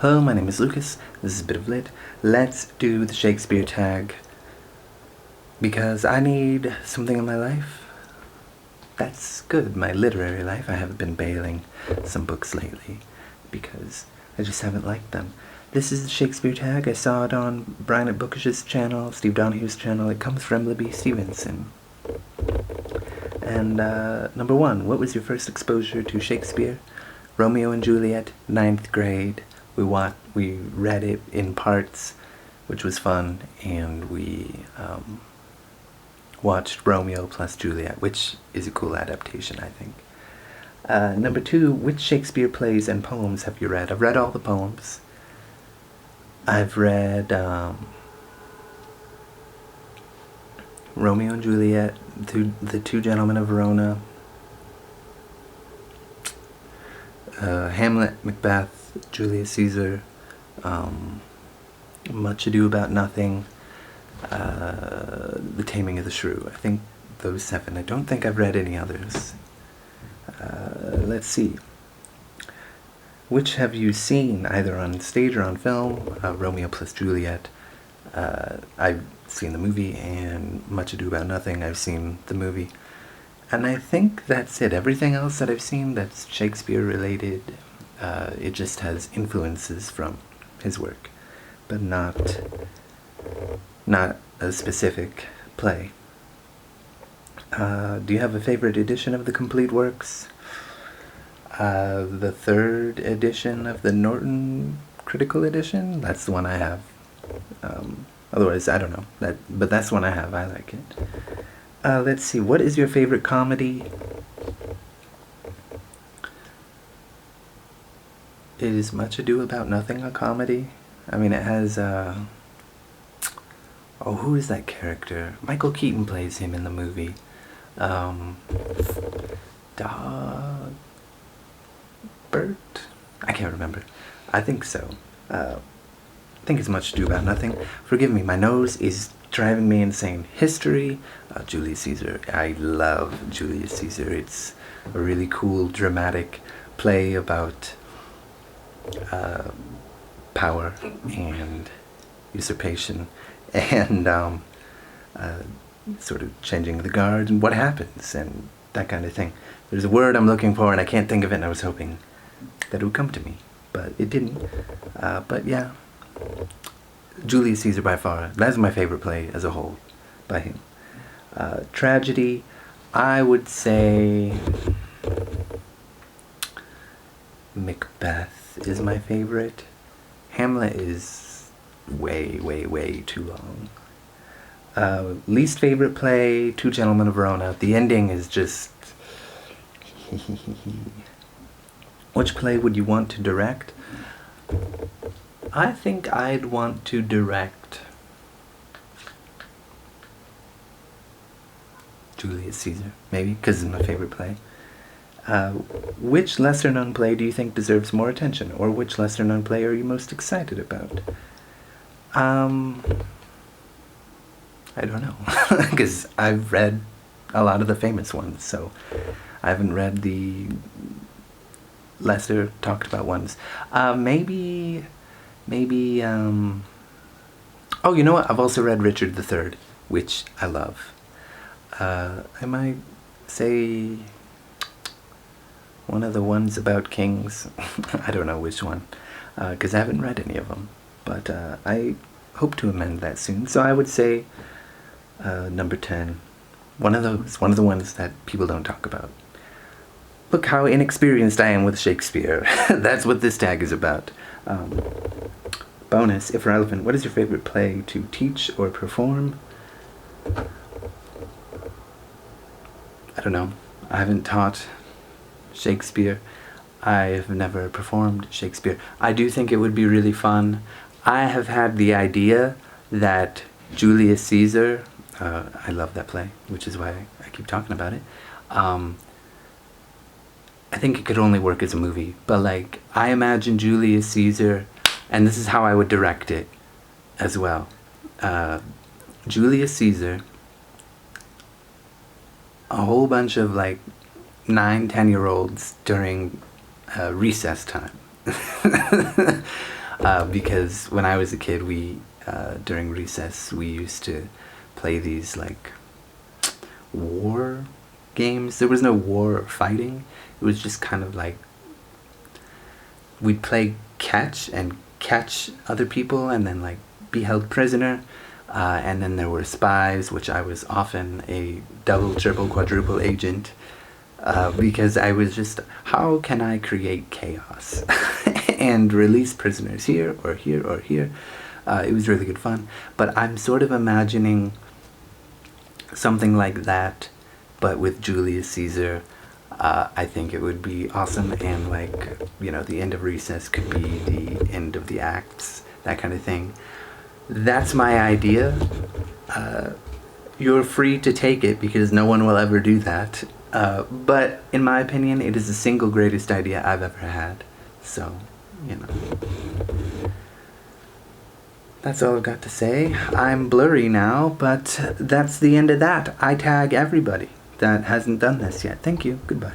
Hello, my name is Lucas. This is a bit of lit. Let's do the Shakespeare tag because I need something in my life that's good. My literary life. I haven't been bailing some books lately because I just haven't liked them. This is the Shakespeare tag. I saw it on Brian at Bookish's channel, Steve Donahue's channel. It comes from Libby Stevenson. And number one, what was your first exposure to Shakespeare? Romeo and Juliet, 9th grade. We read it in parts, which was fun, and we watched Romeo plus Juliet, which is a cool adaptation, I think. Number two, which Shakespeare plays and poems have you read? I've read all the poems. I've read Romeo and Juliet, The Two Gentlemen of Verona, Hamlet, Macbeth, Julius Caesar, Much Ado About Nothing, The Taming of the Shrew. I think those 7. I don't think I've read any others. Let's see. Which have you seen, either on stage or on film? Romeo plus Juliet. I've seen the movie, and Much Ado About Nothing, I've seen the movie. And I think that's it. Everything else that I've seen that's Shakespeare related, it just has influences from his work, but not a specific play. Do you have a favorite edition of the complete works? The 3rd edition of the Norton Critical Edition? That's the one I have. Otherwise, I don't know. But that's the one I have. I like it. Let's see. What is your favorite comedy? Is Much Ado About Nothing a comedy? I mean, it has, who is that character? Michael Keaton plays him in the movie. Bert? I can't remember. I think so. I think it's Much Ado About Nothing. Forgive me, my nose is driving me insane. History, Julius Caesar. I love Julius Caesar. It's a really cool, dramatic play about power and usurpation and sort of changing the guard and what happens and that kind of thing. There's a word I'm looking for and I can't think of it, and I was hoping that it would come to me, but it didn't. But yeah, Julius Caesar by far. That's my favorite play as a whole by him. Tragedy, I would say Macbeth is my favorite. Hamlet is way too long. Least favorite play, Two Gentlemen of Verona. The ending is just Which play would you want to direct? I think I'd want to direct Julius Caesar, maybe, because it's my favorite play. Which lesser-known play do you think deserves more attention, or which lesser-known play are you most excited about? I don't know, because I've read a lot of the famous ones, so I haven't read the lesser talked about ones. Maybe, oh, you know what? I've also read Richard III, which I love. I might say one of the ones about kings. I don't know which one, because I haven't read any of them, but I hope to amend that soon. So I would say number 10. One of the ones that people don't talk about. Look how inexperienced I am with Shakespeare. That's what this tag is about. Bonus, if relevant, what is your favorite play to teach or perform? I don't know. I haven't taught Shakespeare. I've never performed Shakespeare. I do think it would be really fun. I have had the idea that Julius Caesar, I love that play, which is why I keep talking about it. I think it could only work as a movie, but like, I imagine Julius Caesar, and this is how I would direct it as well. Julius Caesar, a whole bunch of like 9-10-year-olds during recess time. because when I was a kid, during recess, we used to play these like war games. There was no war or fighting. It was just kind of like we'd play catch and catch other people and then like be held prisoner. And then there were spies, which I was often a double, triple, quadruple agent, because I was just, how can I create chaos and release prisoners here or here or here? It was really good fun. But I'm sort of imagining something like that, but with Julius Caesar. I think it would be awesome, and like, the end of recess could be the end of the acts, that kind of thing. That's my idea. You're free to take it because no one will ever do that. But in my opinion, it is the single greatest idea I've ever had. So, that's all I've got to say. I'm blurry now, but that's the end of that. I tag everybody that hasn't done this yet. Thank you. Goodbye.